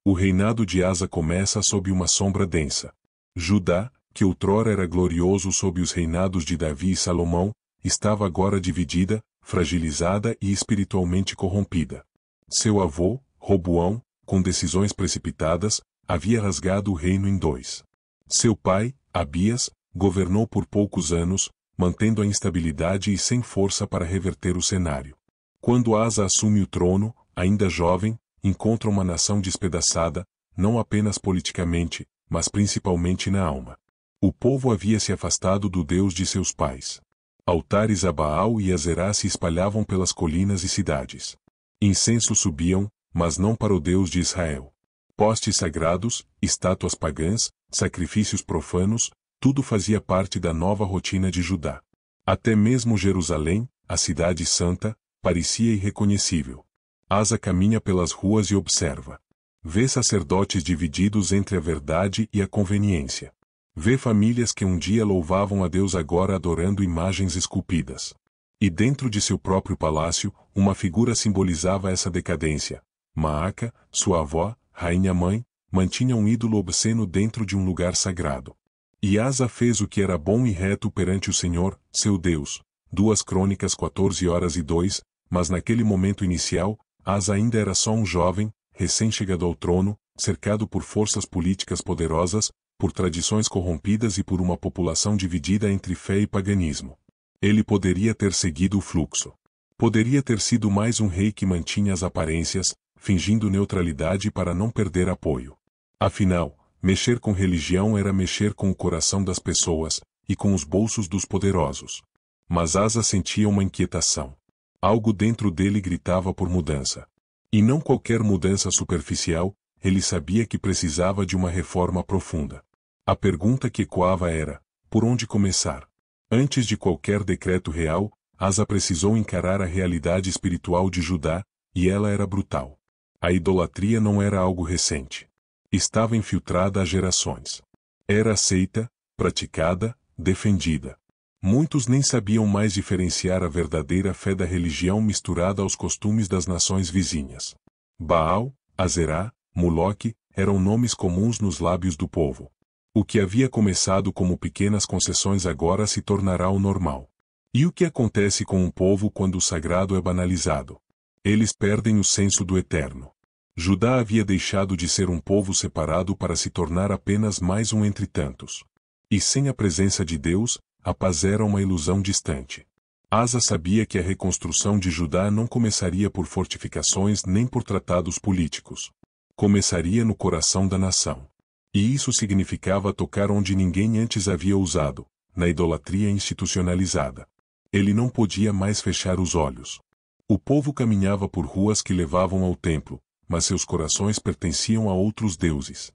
O reinado de Asa começa sob uma sombra densa. Judá, que outrora era glorioso sob os reinados de Davi e Salomão, estava agora dividida, fragilizada e espiritualmente corrompida. Seu avô, Roboão, com decisões precipitadas, havia rasgado o reino em dois. Seu pai, Abias, governou por poucos anos, mantendo a instabilidade e sem força para reverter o cenário. Quando Asa assume o trono, ainda jovem, encontra uma nação despedaçada, não apenas politicamente, mas principalmente na alma. O povo havia se afastado do Deus de seus pais. Altares a Baal e a Zerá se espalhavam pelas colinas e cidades. Incensos subiam, mas não para o Deus de Israel. Postes sagrados, estátuas pagãs, sacrifícios profanos, tudo fazia parte da nova rotina de Judá. Até mesmo Jerusalém, a cidade santa, parecia irreconhecível. Asa caminha pelas ruas e observa. Vê sacerdotes divididos entre a verdade e a conveniência. Vê famílias que um dia louvavam a Deus agora adorando imagens esculpidas. E dentro de seu próprio palácio, uma figura simbolizava essa decadência. Maaca, sua avó, rainha-mãe, mantinha um ídolo obsceno dentro de um lugar sagrado. E Asa fez o que era bom e reto perante o Senhor, seu Deus. 2 Crônicas 14:2, mas naquele momento inicial, Asa ainda era só um jovem, recém-chegado ao trono, cercado por forças políticas poderosas, por tradições corrompidas e por uma população dividida entre fé e paganismo. Ele poderia ter seguido o fluxo. Poderia ter sido mais um rei que mantinha as aparências, fingindo neutralidade para não perder apoio. Afinal, mexer com religião era mexer com o coração das pessoas, e com os bolsos dos poderosos. Mas Asa sentia uma inquietação. Algo dentro dele gritava por mudança. E não qualquer mudança superficial, ele sabia que precisava de uma reforma profunda. A pergunta que ecoava era: por onde começar? Antes de qualquer decreto real, Asa precisou encarar a realidade espiritual de Judá, e ela era brutal. A idolatria não era algo recente. Estava infiltrada há gerações. Era aceita, praticada, defendida. Muitos nem sabiam mais diferenciar a verdadeira fé da religião misturada aos costumes das nações vizinhas. Baal, Azerá, Moloque, eram nomes comuns nos lábios do povo. O que havia começado como pequenas concessões agora se tornará o normal. E o que acontece com um povo quando o sagrado é banalizado? Eles perdem o senso do eterno. Judá havia deixado de ser um povo separado para se tornar apenas mais um entre tantos. E sem a presença de Deus, a paz era uma ilusão distante. Asa sabia que a reconstrução de Judá não começaria por fortificações nem por tratados políticos. Começaria no coração da nação. E isso significava tocar onde ninguém antes havia ousado, na idolatria institucionalizada. Ele não podia mais fechar os olhos. O povo caminhava por ruas que levavam ao templo, mas seus corações pertenciam a outros deuses.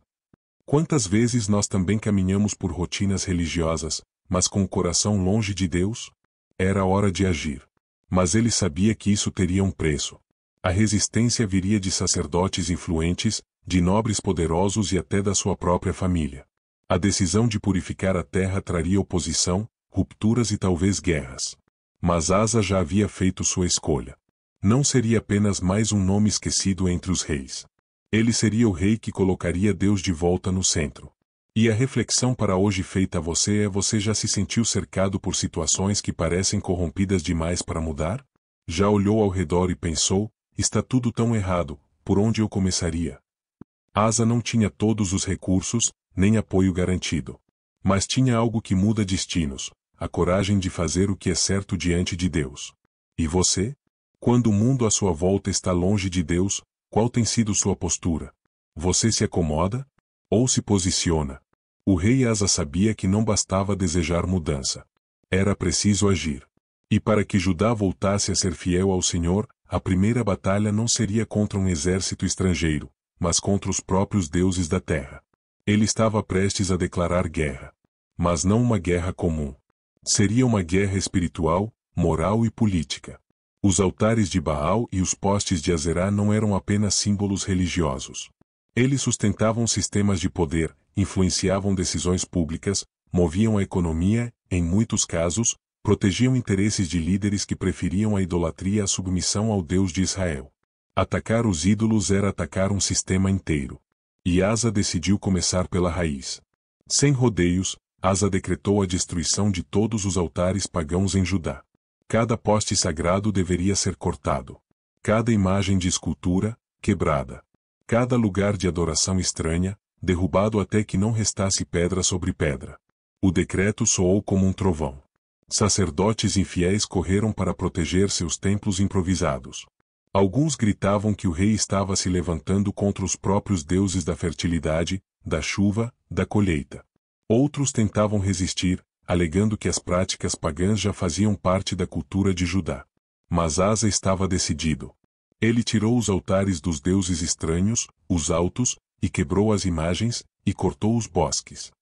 Quantas vezes nós também caminhamos por rotinas religiosas, mas com o coração longe de Deus? Era hora de agir. Mas ele sabia que isso teria um preço. A resistência viria de sacerdotes influentes, de nobres poderosos e até da sua própria família. A decisão de purificar a terra traria oposição, rupturas e talvez guerras. Mas Asa já havia feito sua escolha. Não seria apenas mais um nome esquecido entre os reis. Ele seria o rei que colocaria Deus de volta no centro. E a reflexão para hoje feita a você é: você já se sentiu cercado por situações que parecem corrompidas demais para mudar? Já olhou ao redor e pensou: está tudo tão errado, por onde eu começaria? Asa não tinha todos os recursos, nem apoio garantido. Mas tinha algo que muda destinos: a coragem de fazer o que é certo diante de Deus. E você? Quando o mundo à sua volta está longe de Deus, qual tem sido sua postura? Você se acomoda? Ou se posiciona? O rei Asa sabia que não bastava desejar mudança. Era preciso agir. E para que Judá voltasse a ser fiel ao Senhor, a primeira batalha não seria contra um exército estrangeiro, mas contra os próprios deuses da terra. Ele estava prestes a declarar guerra. Mas não uma guerra comum. Seria uma guerra espiritual, moral e política. Os altares de Baal e os postes de Azerá não eram apenas símbolos religiosos. Eles sustentavam sistemas de poder, influenciavam decisões públicas, moviam a economia, em muitos casos, protegiam interesses de líderes que preferiam a idolatria à submissão ao Deus de Israel. Atacar os ídolos era atacar um sistema inteiro. E Asa decidiu começar pela raiz. Sem rodeios, Asa decretou a destruição de todos os altares pagãos em Judá. Cada poste sagrado deveria ser cortado. Cada imagem de escultura, quebrada. Cada lugar de adoração estranha, derrubado até que não restasse pedra sobre pedra. O decreto soou como um trovão. Sacerdotes infiéis correram para proteger seus templos improvisados. Alguns gritavam que o rei estava se levantando contra os próprios deuses da fertilidade, da chuva, da colheita. Outros tentavam resistir, alegando que as práticas pagãs já faziam parte da cultura de Judá. Mas Asa estava decidido. Ele tirou os altares dos deuses estranhos, os altos, e quebrou as imagens, e cortou os bosques.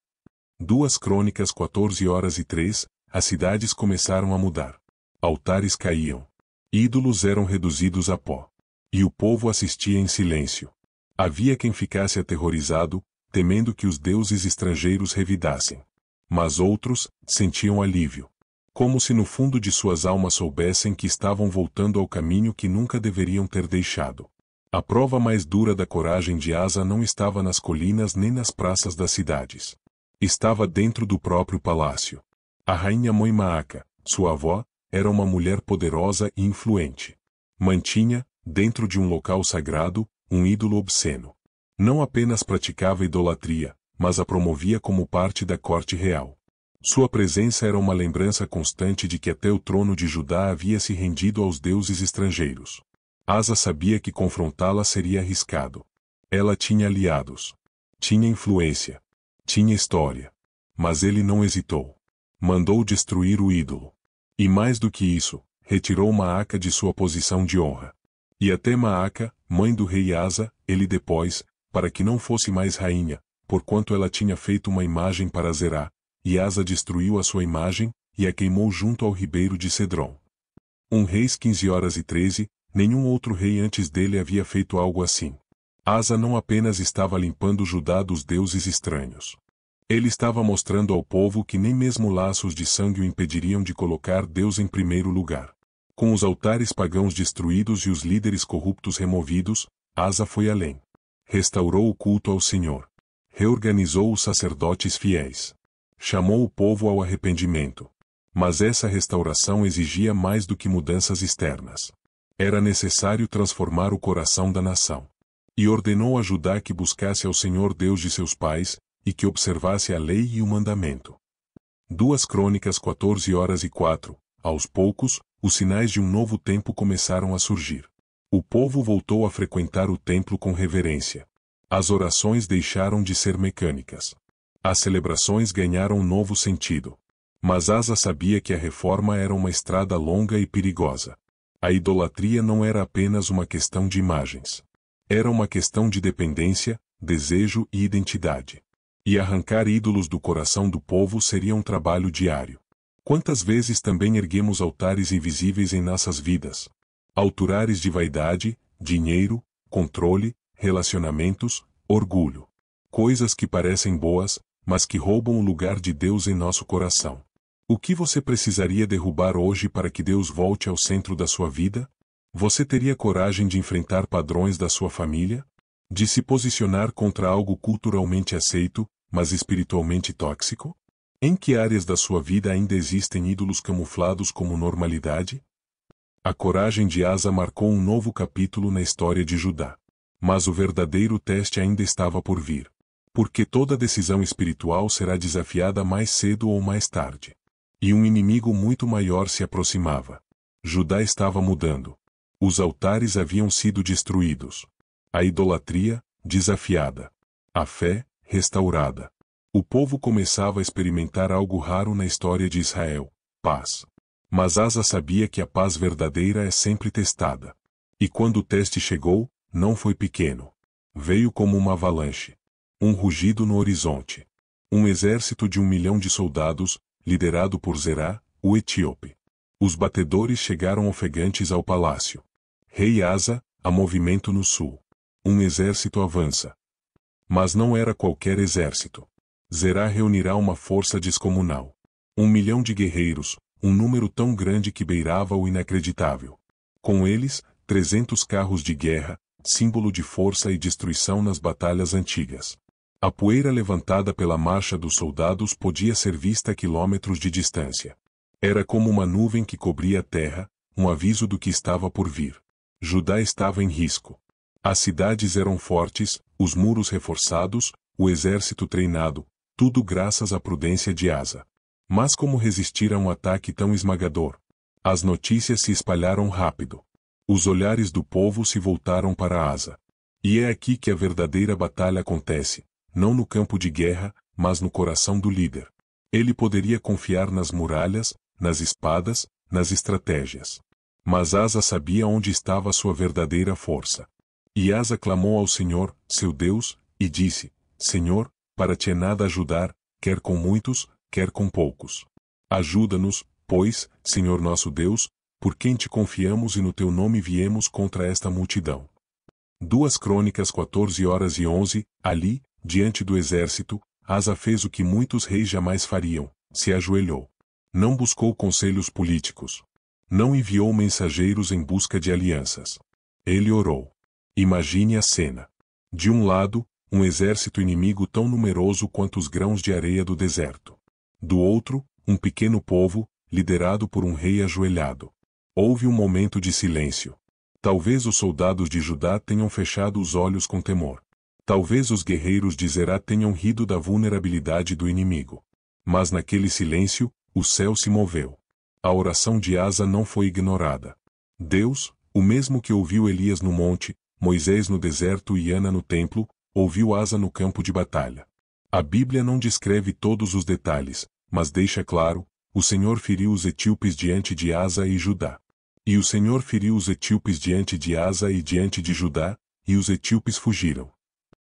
2 Crônicas 14:03, as cidades começaram a mudar. Altares caíam. Ídolos eram reduzidos a pó. E o povo assistia em silêncio. Havia quem ficasse aterrorizado, temendo que os deuses estrangeiros revidassem. Mas outros sentiam alívio. Como se no fundo de suas almas soubessem que estavam voltando ao caminho que nunca deveriam ter deixado. A prova mais dura da coragem de Asa não estava nas colinas nem nas praças das cidades. Estava dentro do próprio palácio. A rainha Mãe Maaca, sua avó, era uma mulher poderosa e influente. Mantinha, dentro de um local sagrado, um ídolo obsceno. Não apenas praticava idolatria, mas a promovia como parte da corte real. Sua presença era uma lembrança constante de que até o trono de Judá havia se rendido aos deuses estrangeiros. Asa sabia que confrontá-la seria arriscado. Ela tinha aliados. Tinha influência. Tinha história. Mas ele não hesitou. Mandou destruir o ídolo. E mais do que isso, retirou Maaca de sua posição de honra. E até Maaca, mãe do rei Asa, ele depôs, para que não fosse mais rainha, porquanto ela tinha feito uma imagem para Zerá, e Asa destruiu a sua imagem, e a queimou junto ao ribeiro de Cedron. 1 Reis 15:13, nenhum outro rei antes dele havia feito algo assim. Asa não apenas estava limpando Judá dos deuses estranhos. Ele estava mostrando ao povo que nem mesmo laços de sangue o impediriam de colocar Deus em primeiro lugar. Com os altares pagãos destruídos e os líderes corruptos removidos, Asa foi além. Restaurou o culto ao Senhor. Reorganizou os sacerdotes fiéis. Chamou o povo ao arrependimento. Mas essa restauração exigia mais do que mudanças externas. Era necessário transformar o coração da nação. E ordenou a Judá que buscasse ao Senhor Deus de seus pais, e que observasse a lei e o mandamento. 2 Crônicas 14:04. Aos poucos, os sinais de um novo tempo começaram a surgir. O povo voltou a frequentar o templo com reverência. As orações deixaram de ser mecânicas. As celebrações ganharam um novo sentido. Mas Asa sabia que a reforma era uma estrada longa e perigosa. A idolatria não era apenas uma questão de imagens. Era uma questão de dependência, desejo e identidade. E arrancar ídolos do coração do povo seria um trabalho diário. Quantas vezes também erguemos altares invisíveis em nossas vidas? Altares de vaidade, dinheiro, controle, relacionamentos, orgulho. Coisas que parecem boas, mas que roubam o lugar de Deus em nosso coração. O que você precisaria derrubar hoje para que Deus volte ao centro da sua vida? Você teria coragem de enfrentar padrões da sua família? De se posicionar contra algo culturalmente aceito, mas espiritualmente tóxico? Em que áreas da sua vida ainda existem ídolos camuflados como normalidade? A coragem de Asa marcou um novo capítulo na história de Judá. Mas o verdadeiro teste ainda estava por vir. Porque toda decisão espiritual será desafiada mais cedo ou mais tarde. E um inimigo muito maior se aproximava. Judá estava mudando. Os altares haviam sido destruídos. A idolatria, desafiada. A fé, restaurada. O povo começava a experimentar algo raro na história de Israel: paz. Mas Asa sabia que a paz verdadeira é sempre testada. E quando o teste chegou, não foi pequeno. Veio como uma avalanche. Um rugido no horizonte. Um exército de 1 milhão de soldados, liderado por Zerá, o etíope. Os batedores chegaram ofegantes ao palácio. Rei Asa, há movimento no sul. Um exército avança. Mas não era qualquer exército. Zerá reunirá uma força descomunal. 1 milhão de guerreiros, um número tão grande que beirava o inacreditável. Com eles, 300 carros de guerra, símbolo de força e destruição nas batalhas antigas. A poeira levantada pela marcha dos soldados podia ser vista a quilômetros de distância. Era como uma nuvem que cobria a terra, um aviso do que estava por vir. Judá estava em risco. As cidades eram fortes, os muros reforçados, o exército treinado, tudo graças à prudência de Asa. Mas como resistir a um ataque tão esmagador? As notícias se espalharam rápido. Os olhares do povo se voltaram para Asa. E é aqui que a verdadeira batalha acontece, não no campo de guerra, mas no coração do líder. Ele poderia confiar nas muralhas, nas espadas, nas estratégias. Mas Asa sabia onde estava sua verdadeira força. E Asa clamou ao Senhor, seu Deus, e disse: Senhor, para te é nada ajudar, quer com muitos, quer com poucos. Ajuda-nos, pois, Senhor nosso Deus, por quem te confiamos e no teu nome viemos contra esta multidão. 2 Crônicas 14h11, ali, diante do exército, Asa fez o que muitos reis jamais fariam, se ajoelhou. Não buscou conselhos políticos. Não enviou mensageiros em busca de alianças. Ele orou. Imagine a cena. De um lado, um exército inimigo tão numeroso quanto os grãos de areia do deserto. Do outro, um pequeno povo, liderado por um rei ajoelhado. Houve um momento de silêncio. Talvez os soldados de Judá tenham fechado os olhos com temor. Talvez os guerreiros de Zerá tenham rido da vulnerabilidade do inimigo. Mas naquele silêncio, o céu se moveu. A oração de Asa não foi ignorada. Deus, o mesmo que ouviu Elias no monte, Moisés no deserto e Ana no templo, ouviu Asa no campo de batalha. A Bíblia não descreve todos os detalhes, mas deixa claro: o Senhor feriu os etíopes diante de Asa e Judá. E o Senhor feriu os etíopes diante de Asa e diante de Judá, e os etíopes fugiram.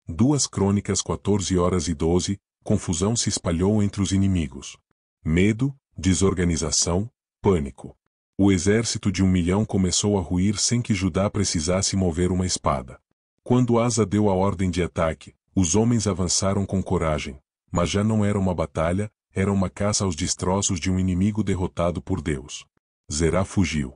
2 Crônicas 14h12, confusão se espalhou entre os inimigos. Medo, desorganização, pânico. O exército de 1 milhão começou a ruir sem que Judá precisasse mover uma espada. Quando Asa deu a ordem de ataque, os homens avançaram com coragem, mas já não era uma batalha, era uma caça aos destroços de um inimigo derrotado por Deus. Zerá fugiu.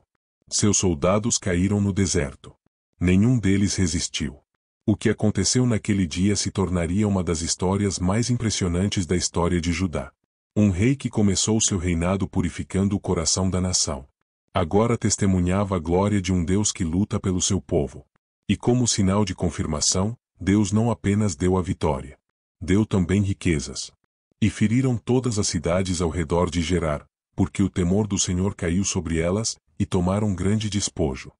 Seus soldados caíram no deserto. Nenhum deles resistiu. O que aconteceu naquele dia se tornaria uma das histórias mais impressionantes da história de Judá. Um rei que começou seu reinado purificando o coração da nação. Agora testemunhava a glória de um Deus que luta pelo seu povo. E como sinal de confirmação, Deus não apenas deu a vitória. Deu também riquezas. E feriram todas as cidades ao redor de Gerar, porque o temor do Senhor caiu sobre elas, e tomaram grande despojo.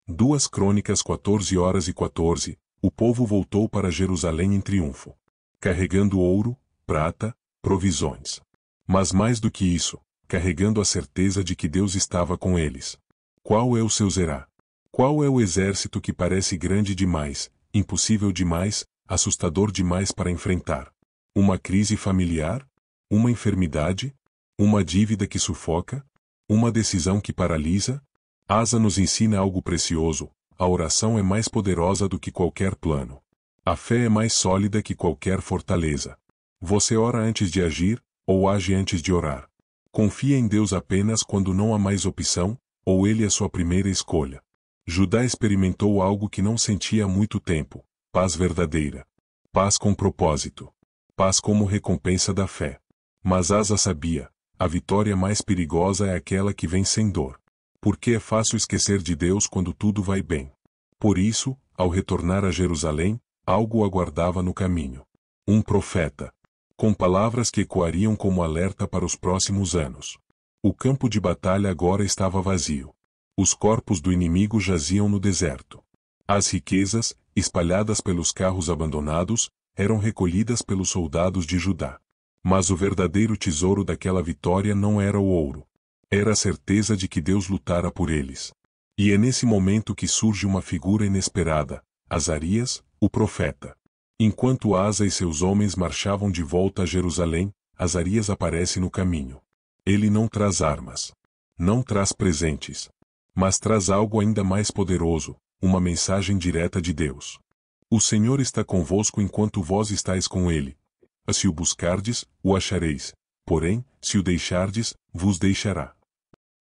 2 Crônicas 14h14, o povo voltou para Jerusalém em triunfo, carregando ouro, prata, provisões. Mas mais do que isso, carregando a certeza de que Deus estava com eles. Qual é o seu Zerá? Qual é o exército que parece grande demais, impossível demais, assustador demais para enfrentar? Uma crise familiar? Uma enfermidade? Uma dívida que sufoca? Uma decisão que paralisa? Asa nos ensina algo precioso: a oração é mais poderosa do que qualquer plano. A fé é mais sólida que qualquer fortaleza. Você ora antes de agir, ou age antes de orar? Confia em Deus apenas quando não há mais opção, ou Ele é sua primeira escolha. Judá experimentou algo que não sentia há muito tempo: paz verdadeira. Paz com propósito. Paz como recompensa da fé. Mas Asa sabia: a vitória mais perigosa é aquela que vem sem dor. Porque é fácil esquecer de Deus quando tudo vai bem. Por isso, ao retornar a Jerusalém, algo o aguardava no caminho. Um profeta. Com palavras que ecoariam como alerta para os próximos anos. O campo de batalha agora estava vazio. Os corpos do inimigo jaziam no deserto. As riquezas, espalhadas pelos carros abandonados, eram recolhidas pelos soldados de Judá. Mas o verdadeiro tesouro daquela vitória não era o ouro. Era a certeza de que Deus lutara por eles. E é nesse momento que surge uma figura inesperada: Azarias, o profeta. Enquanto Asa e seus homens marchavam de volta a Jerusalém, Azarias aparece no caminho. Ele não traz armas. Não traz presentes. Mas traz algo ainda mais poderoso: uma mensagem direta de Deus. O Senhor está convosco enquanto vós estáis com ele. Se o buscardes, o achareis. Porém, se o deixardes, vos deixará.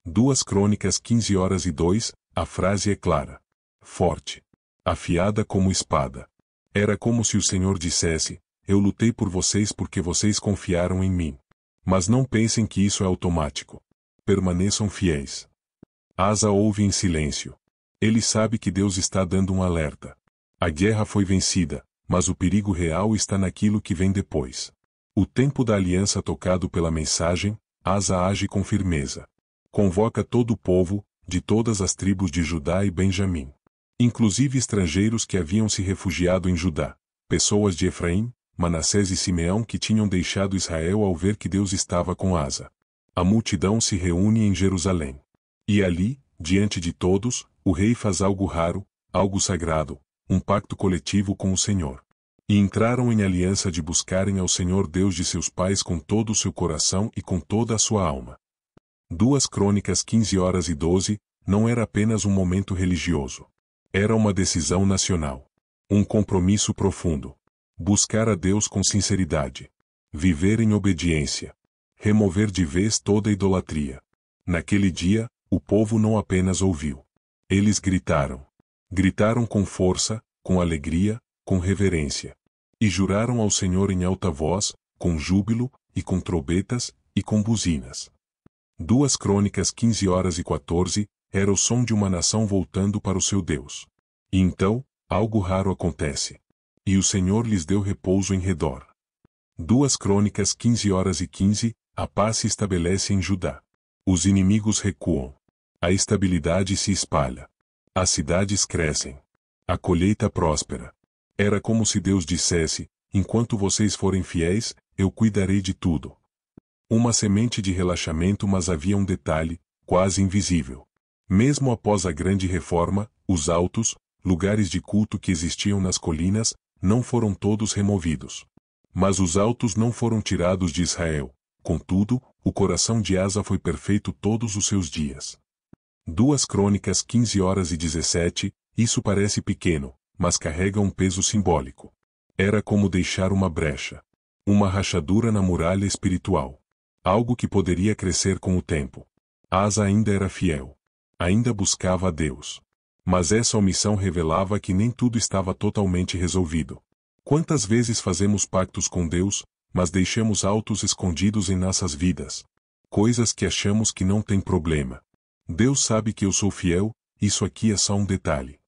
2 Crônicas 15h02, a frase é clara. Forte. afiada como espada. Era como se o Senhor dissesse: eu lutei por vocês porque vocês confiaram em mim. Mas não pensem que isso é automático. Permaneçam fiéis. Asa ouve em silêncio. Ele sabe que Deus está dando um alerta. A guerra foi vencida, mas o perigo real está naquilo que vem depois. O tempo da aliança tocado pela mensagem, Asa age com firmeza. Convoca todo o povo, de todas as tribos de Judá e Benjamim. Inclusive estrangeiros que haviam se refugiado em Judá, pessoas de Efraim, Manassés e Simeão que tinham deixado Israel ao ver que Deus estava com Asa. A multidão se reúne em Jerusalém. E ali, diante de todos, o rei faz algo raro, algo sagrado, um pacto coletivo com o Senhor. E entraram em aliança de buscarem ao Senhor Deus de seus pais com todo o seu coração e com toda a sua alma. 2 Crônicas 15:12, não era apenas um momento religioso. Era uma decisão nacional. Um compromisso profundo. Buscar a Deus com sinceridade. Viver em obediência. Remover de vez toda idolatria. Naquele dia, o povo não apenas ouviu. Eles gritaram. Gritaram com força, com alegria, com reverência. E juraram ao Senhor em alta voz, com júbilo, e com trombetas, e com buzinas. 2 Crônicas 15:14, era o som de uma nação voltando para o seu Deus. E então, algo raro acontece. E o Senhor lhes deu repouso em redor. 2 Crônicas 15:15, a paz se estabelece em Judá. Os inimigos recuam. A estabilidade se espalha. As cidades crescem. A colheita próspera. Era como se Deus dissesse: enquanto vocês forem fiéis, eu cuidarei de tudo. Uma semente de relaxamento, mas havia um detalhe, quase invisível. Mesmo após a grande reforma, os altos, lugares de culto que existiam nas colinas, não foram todos removidos. Mas os altos não foram tirados de Israel. Contudo, o coração de Asa foi perfeito todos os seus dias. 2 Crônicas 15:17, isso parece pequeno, mas carrega um peso simbólico. Era como deixar uma brecha. Uma rachadura na muralha espiritual. Algo que poderia crescer com o tempo. Asa ainda era fiel. Ainda buscava a Deus. Mas essa omissão revelava que nem tudo estava totalmente resolvido. Quantas vezes fazemos pactos com Deus, mas deixamos altos escondidos em nossas vidas? Coisas que achamos que não tem problema. Deus sabe que eu sou fiel, isso aqui é só um detalhe.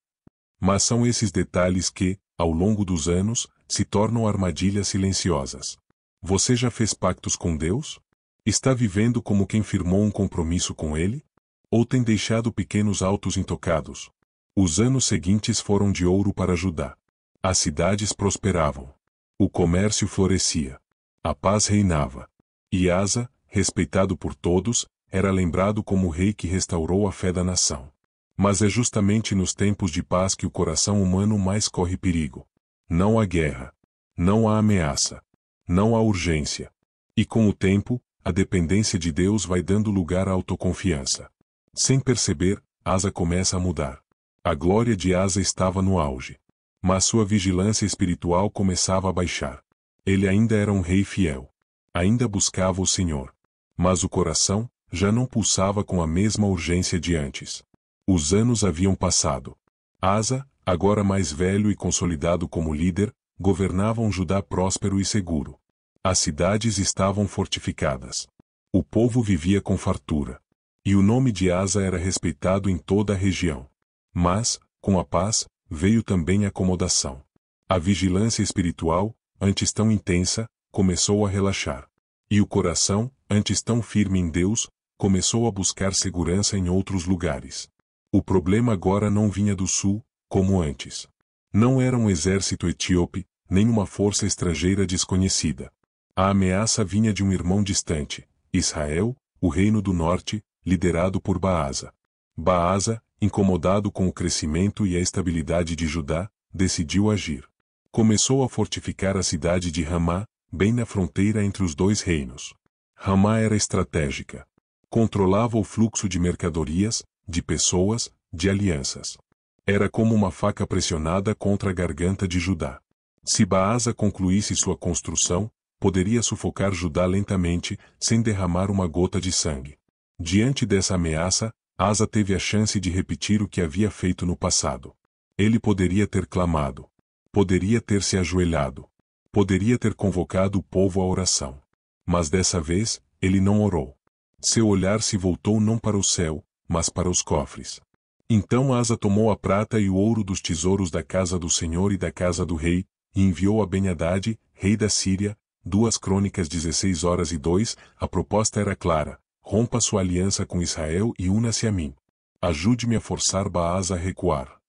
Mas são esses detalhes que, ao longo dos anos, se tornam armadilhas silenciosas. Você já fez pactos com Deus? Está vivendo como quem firmou um compromisso com Ele? Ou tem deixado pequenos altos intocados? Os anos seguintes foram de ouro para Judá. As cidades prosperavam. O comércio florescia. A paz reinava. E Asa, respeitado por todos, era lembrado como o rei que restaurou a fé da nação. Mas é justamente nos tempos de paz que o coração humano mais corre perigo. Não há guerra. Não há ameaça. Não há urgência. E com o tempo, a dependência de Deus vai dando lugar à autoconfiança. Sem perceber, Asa começa a mudar. A glória de Asa estava no auge. Mas sua vigilância espiritual começava a baixar. Ele ainda era um rei fiel. Ainda buscava o Senhor. Mas o coração já não pulsava com a mesma urgência de antes. Os anos haviam passado. Asa, agora mais velho e consolidado como líder, governava um Judá próspero e seguro. As cidades estavam fortificadas. O povo vivia com fartura. E o nome de Asa era respeitado em toda a região. Mas, com a paz, veio também a acomodação. A vigilância espiritual, antes tão intensa, começou a relaxar. E o coração, antes tão firme em Deus, começou a buscar segurança em outros lugares. O problema agora não vinha do sul, como antes. Não era um exército etíope, nem uma força estrangeira desconhecida. A ameaça vinha de um irmão distante, Israel, o reino do norte, liderado por Baasa. Baasa, incomodado com o crescimento e a estabilidade de Judá, decidiu agir. Começou a fortificar a cidade de Ramá, bem na fronteira entre os dois reinos. Ramá era estratégica. Controlava o fluxo de mercadorias, de pessoas, de alianças. Era como uma faca pressionada contra a garganta de Judá. Se Baasa concluísse sua construção, poderia sufocar Judá lentamente, sem derramar uma gota de sangue. Diante dessa ameaça, Asa teve a chance de repetir o que havia feito no passado. Ele poderia ter clamado. Poderia ter se ajoelhado. Poderia ter convocado o povo à oração. Mas dessa vez, ele não orou. Seu olhar se voltou não para o céu, mas para os cofres. Então Asa tomou a prata e o ouro dos tesouros da casa do Senhor e da casa do rei, e enviou a Ben-Hadad, rei da Síria. 2 Crônicas 16:2. A proposta era clara: rompa sua aliança com Israel e una-se a mim. Ajude-me a forçar Baasa a recuar.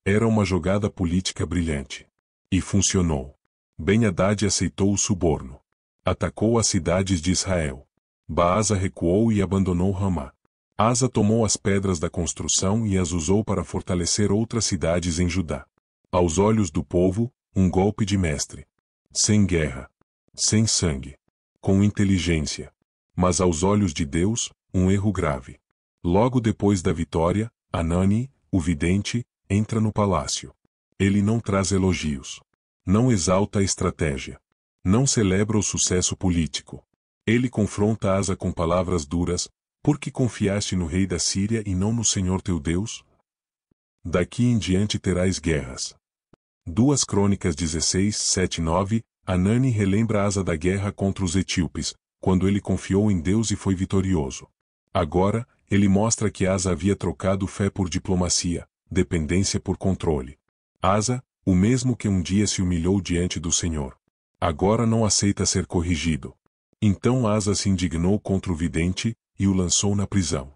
Era uma jogada política brilhante. E funcionou. Ben-Hadad aceitou o suborno. Atacou as cidades de Israel. Baasa recuou e abandonou Ramá. Asa tomou as pedras da construção e as usou para fortalecer outras cidades em Judá. Aos olhos do povo, um golpe de mestre. Sem guerra. Sem sangue. Com inteligência. Mas aos olhos de Deus, um erro grave. Logo depois da vitória, Hanani, o vidente, entra no palácio. Ele não traz elogios. Não exalta a estratégia. Não celebra o sucesso político. Ele confronta Asa com palavras duras: por que confiaste no rei da Síria e não no Senhor teu Deus? Daqui em diante terás guerras. 2 Crônicas 16:7-9. Hanani relembra Asa da guerra contra os etíopes, quando ele confiou em Deus e foi vitorioso. Agora, ele mostra que Asa havia trocado fé por diplomacia, dependência por controle. Asa, o mesmo que um dia se humilhou diante do Senhor, agora não aceita ser corrigido. Então Asa se indignou contra o vidente e o lançou na prisão.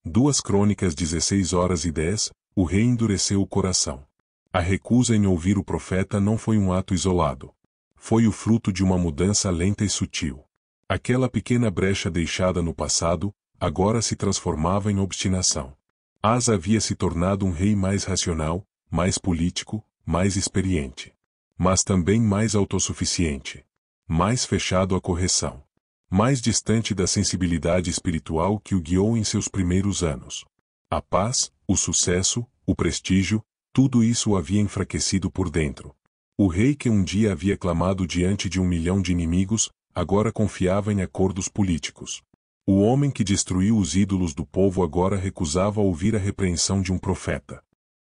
2 Crônicas 16:10. O rei endureceu o coração. A recusa em ouvir o profeta não foi um ato isolado. Foi o fruto de uma mudança lenta e sutil. Aquela pequena brecha deixada no passado, agora se transformava em obstinação. Asa havia se tornado um rei mais racional, mais político, mais experiente. Mas também mais autossuficiente. Mais fechado à correção. Mais distante da sensibilidade espiritual que o guiou em seus primeiros anos. A paz, o sucesso, o prestígio, tudo isso o havia enfraquecido por dentro. O rei que um dia havia clamado diante de 1 milhão de inimigos, agora confiava em acordos políticos. O homem que destruiu os ídolos do povo agora recusava ouvir a repreensão de um profeta.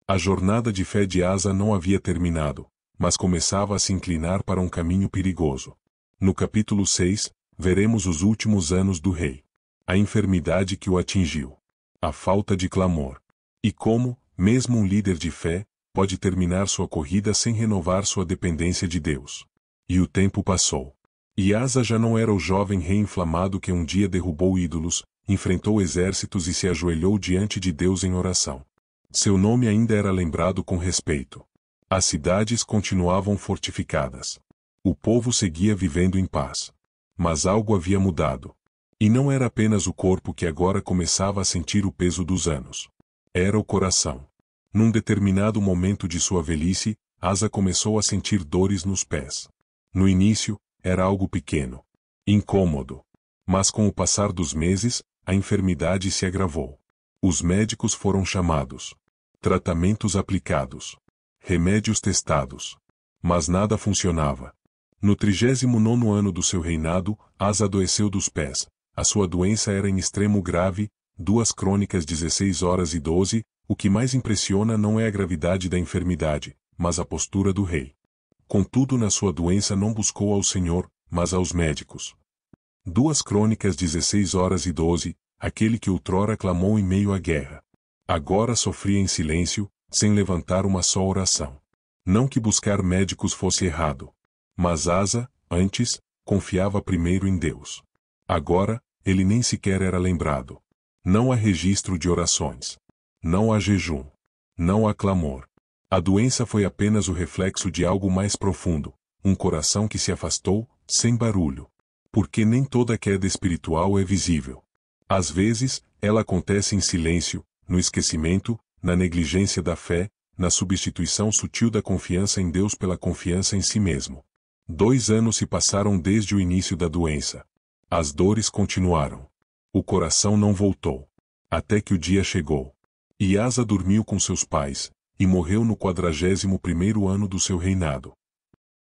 A jornada de fé de Asa não havia terminado, mas começava a se inclinar para um caminho perigoso. No capítulo 6, veremos os últimos anos do rei. A enfermidade que o atingiu. A falta de clamor. E como, mesmo um líder de fé, pode terminar sua corrida sem renovar sua dependência de Deus. E o tempo passou. E Asa já não era o jovem rei inflamado que um dia derrubou ídolos, enfrentou exércitos e se ajoelhou diante de Deus em oração. Seu nome ainda era lembrado com respeito. As cidades continuavam fortificadas. O povo seguia vivendo em paz. Mas algo havia mudado. E não era apenas o corpo que agora começava a sentir o peso dos anos. Era o coração. Num determinado momento de sua velhice, Asa começou a sentir dores nos pés. No início, era algo pequeno, incômodo. Mas com o passar dos meses, a enfermidade se agravou. Os médicos foram chamados. Tratamentos aplicados. Remédios testados. Mas nada funcionava. No 39º ano do seu reinado, Asa adoeceu dos pés. A sua doença era em extremo grave. 2 Crônicas 16:12. O que mais impressiona não é a gravidade da enfermidade, mas a postura do rei. Contudo, na sua doença não buscou ao Senhor, mas aos médicos. 2 Crônicas 16:12. Aquele que outrora clamou em meio à guerra. Agora sofria em silêncio, sem levantar uma só oração. Não que buscar médicos fosse errado. Mas Asa, antes, confiava primeiro em Deus. Agora, ele nem sequer era lembrado. Não há registro de orações. Não há jejum. Não há clamor. A doença foi apenas o reflexo de algo mais profundo, um coração que se afastou, sem barulho. Porque nem toda queda espiritual é visível. Às vezes, ela acontece em silêncio, no esquecimento, na negligência da fé, na substituição sutil da confiança em Deus pela confiança em si mesmo. 2 anos se passaram desde o início da doença. As dores continuaram. O coração não voltou. Até que o dia chegou. E Asa dormiu com seus pais, e morreu no 41º ano do seu reinado.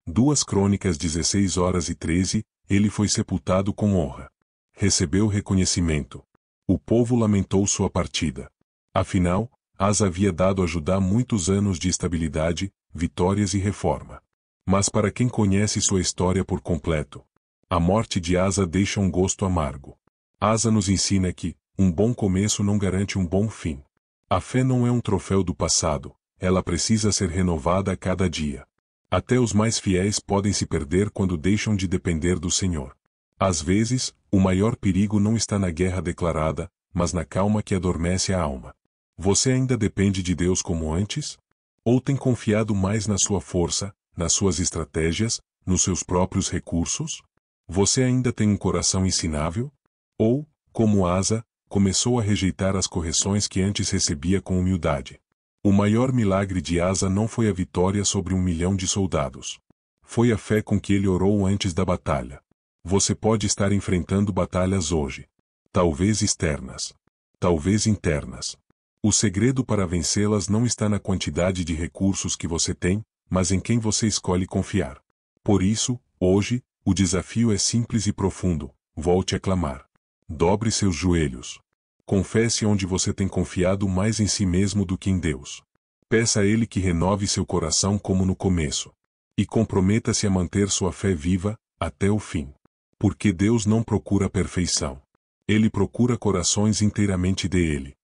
2 Crônicas 16:13. Ele foi sepultado com honra. Recebeu reconhecimento. O povo lamentou sua partida. Afinal, Asa havia dado a Judá muitos anos de estabilidade, vitórias e reforma. Mas para quem conhece sua história por completo, a morte de Asa deixa um gosto amargo. Asa nos ensina que um bom começo não garante um bom fim. A fé não é um troféu do passado, ela precisa ser renovada a cada dia. Até os mais fiéis podem se perder quando deixam de depender do Senhor. Às vezes, o maior perigo não está na guerra declarada, mas na calma que adormece a alma. Você ainda depende de Deus como antes? Ou tem confiado mais na sua força, nas suas estratégias, nos seus próprios recursos? Você ainda tem um coração ensinável? Ou, como Asa, começou a rejeitar as correções que antes recebia com humildade? O maior milagre de Asa não foi a vitória sobre 1 milhão de soldados. Foi a fé com que ele orou antes da batalha. Você pode estar enfrentando batalhas hoje. Talvez externas. Talvez internas. O segredo para vencê-las não está na quantidade de recursos que você tem, mas em quem você escolhe confiar. Por isso, hoje, o desafio é simples e profundo. Volte a clamar. Dobre seus joelhos. Confesse onde você tem confiado mais em si mesmo do que em Deus. Peça a Ele que renove seu coração como no começo. E comprometa-se a manter sua fé viva, até o fim. Porque Deus não procura a perfeição. Ele procura corações inteiramente dele.